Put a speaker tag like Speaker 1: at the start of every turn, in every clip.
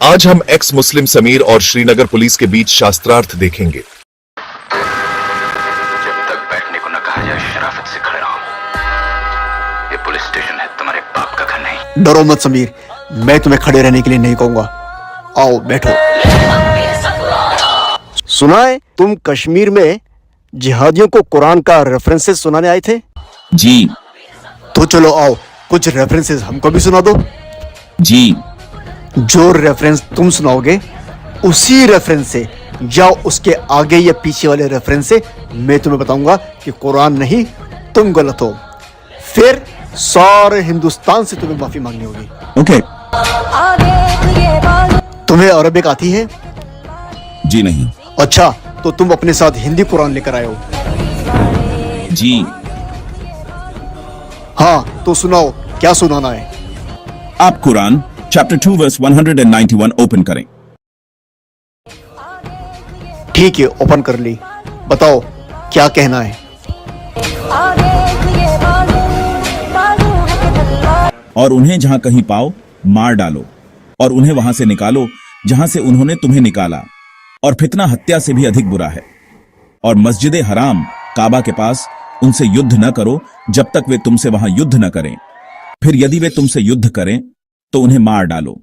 Speaker 1: आज हम एक्स मुस्लिम समीर और श्रीनगर पुलिस के बीच शास्त्रार्थ देखेंगे।
Speaker 2: जब तक बैठने को न कहा जाए शराफत से खड़े रहो। ये पुलिस स्टेशन है, तुम्हारे बाप का घर नहीं।
Speaker 3: डरो मत समीर, मैं तुम्हें खड़े रहने के लिए नहीं कहूंगा। आओ बैठो। सुना है तुम कश्मीर में जिहादियों को कुरान का रेफरेंसेस सुनाने आए थे?
Speaker 4: जी।
Speaker 3: तो चलो आओ, कुछ रेफरेंसेस हमको भी सुना दो।
Speaker 4: जी।
Speaker 3: जो रेफरेंस तुम सुनाओगे उसी रेफरेंस से या उसके आगे या पीछे वाले रेफरेंस से मैं तुम्हें बताऊंगा कि कुरान नहीं तुम गलत हो। फिर सारे हिंदुस्तान से तुम्हें माफी मांगनी होगी।
Speaker 4: ओके।
Speaker 3: तुम्हें अरबिक आती है?
Speaker 4: जी नहीं।
Speaker 3: अच्छा, तो तुम अपने साथ हिंदी कुरान लेकर आए हो?
Speaker 4: जी।
Speaker 3: हाँ, तो सुनाओ, क्या सुनाना है?
Speaker 4: आप कुरान चैप्टर 2 वर्स 191 ओपन करें।
Speaker 3: ठीक है, ओपन कर ली। बताओ क्या कहना है?
Speaker 4: और उन्हें जहां कहीं पाओ मार डालो और उन्हें वहां से निकालो जहां से उन्होंने तुम्हें निकाला, और फितना हत्या से भी अधिक बुरा है। और मस्जिद हराम काबा के पास उनसे युद्ध न करो जब तक वे तुमसे वहां युद्ध न करें। फिर यदि वे तुमसे युद्ध करें तो उन्हें मार डालो।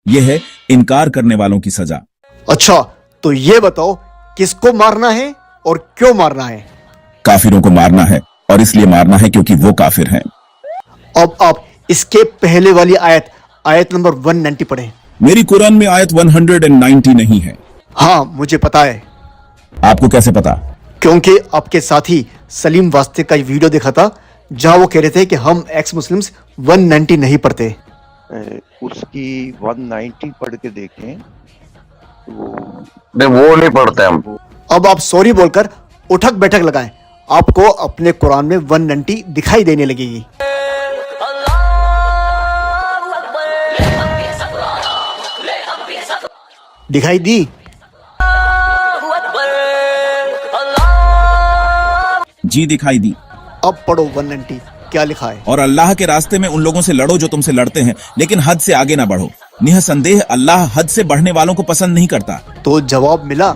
Speaker 4: यह है इनकार करने वालों की सजा।
Speaker 3: अच्छा, तो ये बताओ किसको मारना है और क्यों मारना है?
Speaker 4: काफिरों को मारना है, और इसलिए मारना है क्योंकि वो काफिर हैं।
Speaker 3: अब आप इसके पहले वाली आयत नंबर 190 पढ़ें।
Speaker 4: मेरी कुरान में आयत 190 नहीं है।
Speaker 3: हाँ, मुझे पता है।
Speaker 4: आपको कैसे पता?
Speaker 3: क्योंकि आपके साथी सलीम वास्ते का वीडियो देखा था जहां वो कह रहे थे कि हम एक्स मुस्लिम्स 190 नहीं पढ़ते।
Speaker 5: उसकी 190 पढ़ के देखें तो
Speaker 6: नहीं, वो नहीं पढ़ते हम।
Speaker 3: अब आप सॉरी बोलकर उठक बैठक लगाएं, आपको अपने कुरान में 190 दिखाई देने लगेगी। दिखाई दी?
Speaker 4: जी दिखाई दी।
Speaker 3: अब पढ़ो 190 क्या लिखा है।
Speaker 4: और अल्लाह के रास्ते में उन लोगों से लड़ो जो तुमसे लड़ते हैं, लेकिन हद से आगे ना बढ़ो। निःसंदेह अल्लाह हद से बढ़ने वालों को पसंद नहीं करता।
Speaker 3: तो जवाब मिला,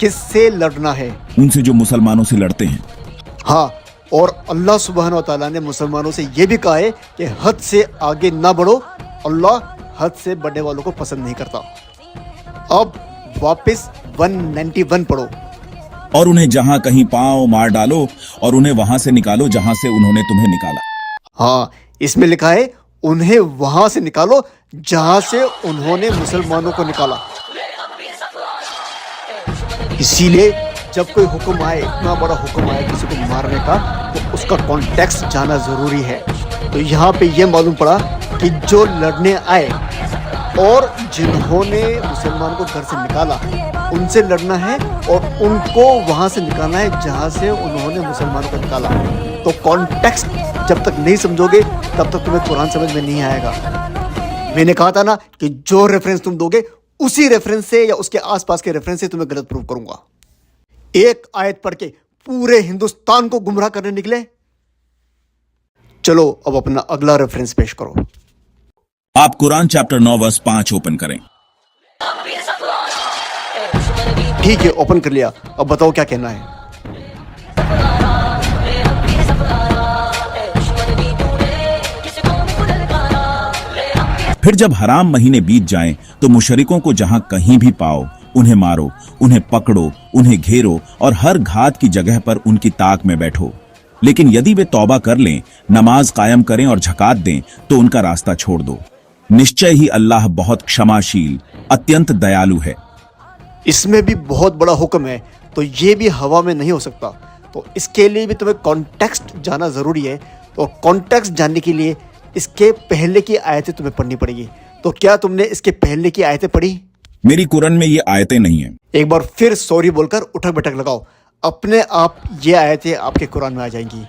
Speaker 3: किससे लड़ना है?
Speaker 4: उनसे जो मुसलमानों से लड़ते हैं।
Speaker 3: हाँ, और अल्लाह सुब्हान व तआला ने मुसलमानों से यह भी कहा है कि हद से आगे ना बढ़ो, अल्लाह हद से बढ़ने वालों को पसंद नहीं करता। अब वापस 191 पढ़ो।
Speaker 4: और उन्हें जहां कहीं पाओ मार डालो और उन्हें वहां से निकालो जहां से उन्होंने तुम्हें निकाला।
Speaker 3: हाँ, इसमें लिखा है उन्हें वहां से निकालो जहां से उन्होंने मुसलमानों को निकाला। इसीलिए जब कोई हुक्म आए, इतना बड़ा हुक्म आए किसी को मारने का, तो उसका कॉन्टेक्स्ट जाना जरूरी है। तो यहाँ पे ये मालूम पड़ा कि जो लड़ने आए और जिन्होंने मुसलमान को घर से निकाला, उनसे लड़ना है और उनको वहां से निकालना है जहां से उन्होंने मुसलमानों को निकाला। तो कॉन्टेक्स्ट जब तक नहीं समझोगे तब तक तुम्हें कुरान समझ में नहीं आएगा। मैंने कहा था ना कि जो रेफरेंस तुम दोगे उसी रेफरेंस से या उसके आसपास के रेफरेंस से तुम्हें गलत प्रूव करूंगा। एक आयत पढ़ के पूरे हिंदुस्तान को गुमराह करने निकले। चलो अब अपना अगला रेफरेंस पेश करो।
Speaker 4: आप कुरान चैप्टर 9 वर्स 5 ओपन करें।
Speaker 3: ठीक है, ओपन कर लिया। अब बताओ क्या कहना है।
Speaker 4: फिर जब हराम महीने बीत जाएं तो मुशरिकों को जहां कहीं भी पाओ उन्हें मारो, उन्हें पकड़ो, उन्हें घेरो और हर घात की जगह पर उनकी ताक में बैठो। लेकिन यदि वे तौबा कर लें, नमाज कायम करें और झकात दें तो उनका रास्ता छोड़ दो। निश्चय ही अल्लाह बहुत क्षमाशील, अत्यंत दयालु है।
Speaker 3: इसमें भी बहुत बड़ा हुक्म है, तो ये भी हवा में नहीं हो सकता। तो इसके लिए भी तुम्हें कॉन्टेक्स्ट जाना जरूरी है। तो कॉन्टेक्स्ट जानने के लिए इसके पहले की आयतें तुम्हें पढ़नी पड़ेगी। तो क्या तुमने इसके पहले की आयतें पढ़ी?
Speaker 4: मेरी कुरान में ये आयतें नहीं हैं।
Speaker 3: एक बार फिर सॉरी बोलकर उठक बैठक लगाओ, अपने आप ये आयतें आपके कुरान में आ जाएंगी।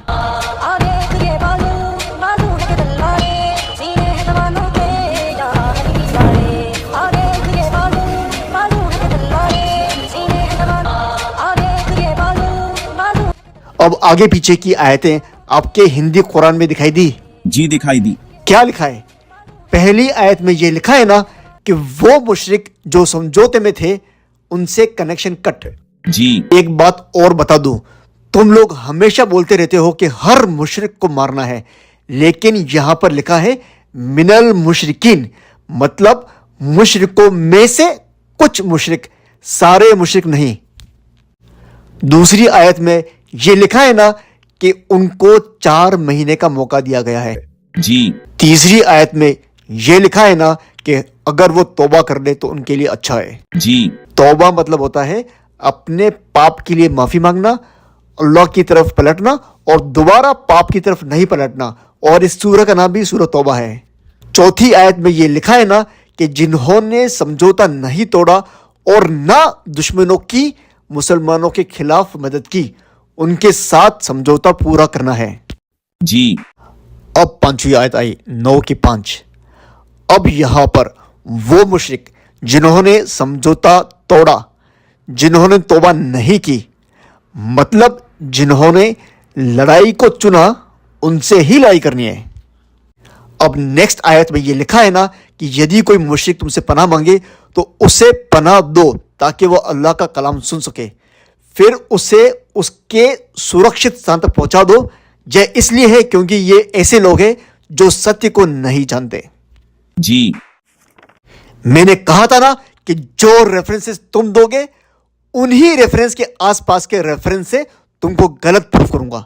Speaker 3: अब आगे पीछे की आयतें आपके हिंदी कुरान में दिखाई दी?
Speaker 4: जी दिखाई दी।
Speaker 3: क्या लिखा है? पहली आयत में ये लिखा है ना कि वो मुशरिक जो समझौते में थे उनसे कनेक्शन कट।
Speaker 4: जी,
Speaker 3: एक बात और बता दूं, तुम लोग हमेशा बोलते रहते हो कि हर मुशरिक को मारना है, लेकिन यहां पर लिखा है मिनल मुशरिकीन, मतलब मुशरिकों में से कुछ मुशरिक, सारे मुशरिक नहीं। दूसरी आयत में यह लिखा है ना कि उनको 4 महीने का मौका दिया गया है।
Speaker 4: जी,
Speaker 3: तीसरी आयत में यह लिखा है ना कि अगर वो तौबा कर ले तो उनके लिए अच्छा है।
Speaker 4: जी,
Speaker 3: तौबा मतलब होता है अपने पाप के लिए माफी मांगना, अल्लाह की तरफ पलटना और दोबारा पाप की तरफ नहीं पलटना, और इस सूरह का नाम भी सूरह तौबा है। चौथी आयत में यह लिखा है ना कि जिन्होंने समझौता नहीं तोड़ा और ना दुश्मनों की मुसलमानों के खिलाफ मदद की, उनके साथ समझौता पूरा करना है।
Speaker 4: जी,
Speaker 3: अब 5वीं आयत आई, 9 की 5। अब यहां पर वो मुशरिक जिन्होंने समझौता तोड़ा, जिन्होंने तौबा नहीं की, मतलब जिन्होंने लड़ाई को चुना, उनसे ही लड़ाई करनी है। अब नेक्स्ट आयत में यह लिखा है ना कि यदि कोई मुशरिक तुमसे पनाह मांगे तो उसे पनाह दो ताकि वो अल्लाह का कलाम सुन सके, फिर उसे उसके सुरक्षित स्थान तक पहुंचा दो। यह इसलिए है क्योंकि ये ऐसे लोग हैं जो सत्य को नहीं जानते।
Speaker 4: जी,
Speaker 3: मैंने कहा था ना कि जो रेफरेंसेस तुम दोगे उन्हीं रेफरेंस के आसपास के रेफरेंस से तुमको गलत प्रूफ करूंगा।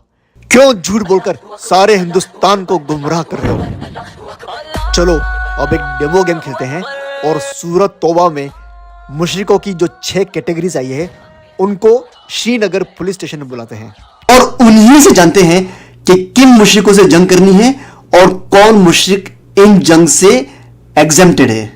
Speaker 3: क्यों झूठ बोलकर सारे हिंदुस्तान को गुमराह कर रहे हो? चलो अब एक डेमो गेम खेलते हैं और सूरत तौबा में मुशरिकों की जो 6 कैटेगरीज आई है उनको श्रीनगर पुलिस स्टेशन में बुलाते हैं और उन्हीं से जानते हैं कि किन मुशरिकों से जंग करनी है और कौन मुशरिक इन जंग से एग्जेम्प्टेड है।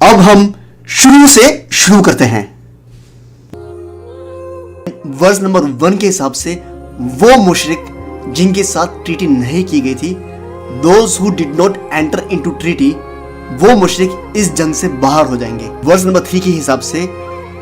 Speaker 3: अब हम शुरू से शुरू करते हैं। वर्स नंबर 1 के हिसाब से वो मुशरिक जिनके साथ ट्रीटी नहीं की गई थी, those who did not enter into treaty, वो मुशरिक इस जंग से बाहर हो जाएंगे। वर्स नंबर 3 के हिसाब से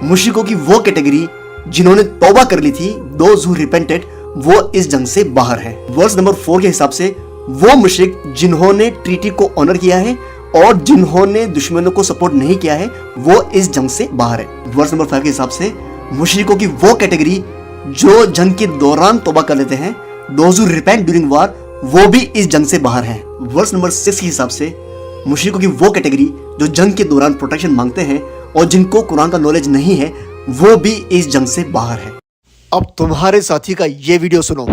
Speaker 3: मुशरिकों की वो कैटेगरी जिन्होंने तौबा कर ली थी, दोज हु रिपेंटेड, वो इस जंग से बाहर है। वर्स नंबर 4 के हिसाब से वो मुशरिक जिन्होंने ट्रीटी को ऑनर किया है और जिन्होंने दुश्मनों को सपोर्ट नहीं किया है, वो इस जंग से बाहर है। वर्स नंबर 5 के हिसाब से मुशरिकों की वो कैटेगरी जो जंग के दौरान तौबा कर लेते हैं, दोज हु रिपेंट ड्यूरिंग वार, वो भी इस जंग से बाहर है। वर्स नंबर 6 के हिसाब से मुशरिकों की वो कैटेगरी जो जंग के दौरान प्रोटेक्शन मांगते हैं और जिनको कुरान का नॉलेज नहीं है, वो भी इस जंग से बाहर है। अब तुम्हारे साथी का ये वीडियो सुनो।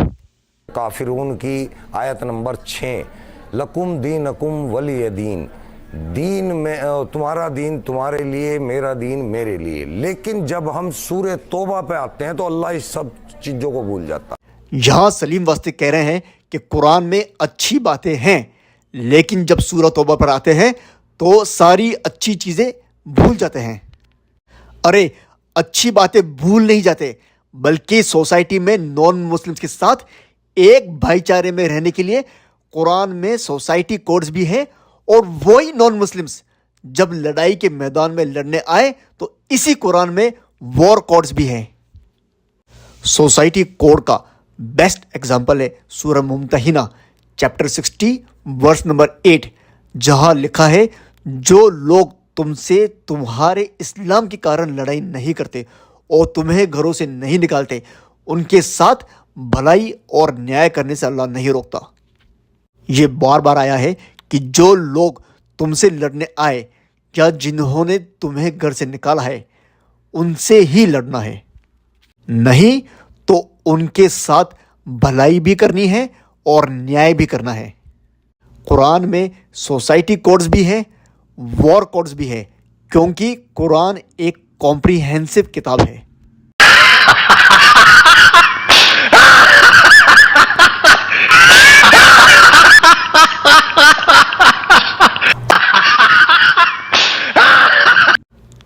Speaker 7: काफिरून की आयत नंबर 6, लकुम दीनकुम वलिय दीन, दीन में तुम्हारा दीन तुम्हारे लिए, मेरा दीन मेरे लिए। लेकिन जब हम सूरह तौबा पे आते हैं तो अल्लाह इस सब चीजों को भूल जाता।
Speaker 3: यहां सलीम वास्ते कह रहे हैं कि कुरान में अच्छी बातें हैं, लेकिन जब सूरह तौबा पर आते हैं तो सारी अच्छी चीजें भूल जाते हैं। अरे अच्छी बातें भूल नहीं जाते, बल्कि सोसाइटी में नॉन मुस्लिम्स के साथ एक भाईचारे में रहने के लिए कुरान में सोसाइटी कोड्स भी हैं, और वही नॉन मुस्लिम्स जब लड़ाई के मैदान में लड़ने आए तो इसी कुरान में वॉर कोड्स भी हैं। सोसाइटी कोड का बेस्ट एग्जांपल है सूरह मुमतहिना चैप्टर 60 वर्स नंबर 8, जहां लिखा है जो लोग तुमसे तुम्हारे इस्लाम के कारण लड़ाई नहीं करते और तुम्हें घरों से नहीं निकालते, उनके साथ भलाई और न्याय करने से अल्लाह नहीं रोकता। यह बार बार आया है कि जो लोग तुमसे लड़ने आए या जिन्होंने तुम्हें घर से निकाला है, उनसे ही लड़ना है, नहीं तो उनके साथ भलाई भी करनी है और न्याय भी करना है। कुरान में सोसाइटी कोड्स भी है, वॉर कोड्स भी है, क्योंकि कुरान एक कॉम्प्रिहेंसिव किताब है।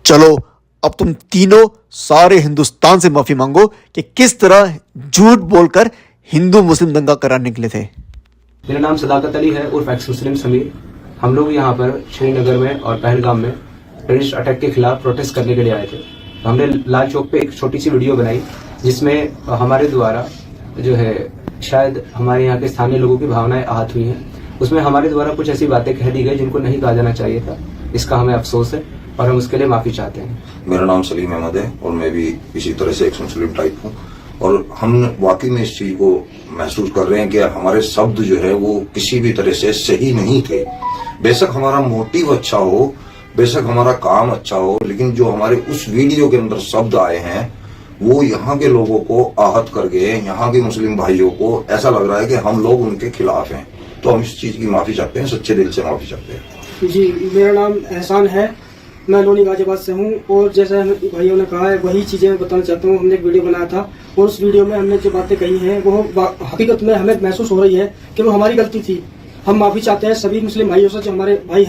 Speaker 3: चलो अब तुम तीनों सारे हिंदुस्तान से माफी मांगो कि किस तरह झूठ बोलकर हिंदू मुस्लिम दंगा कराने निकले थे।
Speaker 8: मेरा नाम सदाकत अली है उर्फ एक्स मुस्लिम समीर। हम लोग यहाँ पर श्रीनगर में और पहलगाम में टेररिस्ट अटैक के खिलाफ प्रोटेस्ट करने के लिए आए थे। तो हमने लाल चौक पे एक छोटी सी वीडियो बनाई जिसमें हमारे द्वारा जो है शायद हमारे यहाँ के स्थानीय लोगों की भावनाएं आहत हुई हैं। उसमें हमारे द्वारा कुछ ऐसी बातें कह दी गई जिनको नहीं कहा जाना चाहिए था। इसका हमें अफसोस है और हम उसके लिए माफी चाहते हैं।
Speaker 9: मेरा नाम सलीम अहमद है और मैं भी इसी तरह से एक मुस्लिम टाइप हूँ और हम वाकई में इस चीज को महसूस कर रहे हैं कि हमारे शब्द जो है वो किसी भी तरह से सही नहीं थे। बेशक हमारा मोटिव अच्छा हो, बेशक हमारा काम अच्छा हो, लेकिन जो हमारे उस वीडियो के अंदर शब्द आए हैं वो यहाँ के लोगों को आहत कर गए। यहाँ के मुस्लिम भाइयों को ऐसा लग रहा है कि हम लोग उनके खिलाफ हैं। तो हम इस चीज की माफी चाहते हैं, सच्चे दिल से माफी चाहते हैं।
Speaker 10: जी, मेरा नाम एहसान है, मैं लोनी गाजियाबाद से हूँ और जैसा भाइयों ने कहा है वही चीजें मैं बताना चाहता हूँ। हमने एक वीडियो बनाया था और उस वीडियो में हमने जो बातें कही हैं वो हकीकत में हमें महसूस हो रही है कि वो हमारी गलती थी। हम माफी चाहते हैं सभी मुस्लिम भाइयों से जो हमारे भाई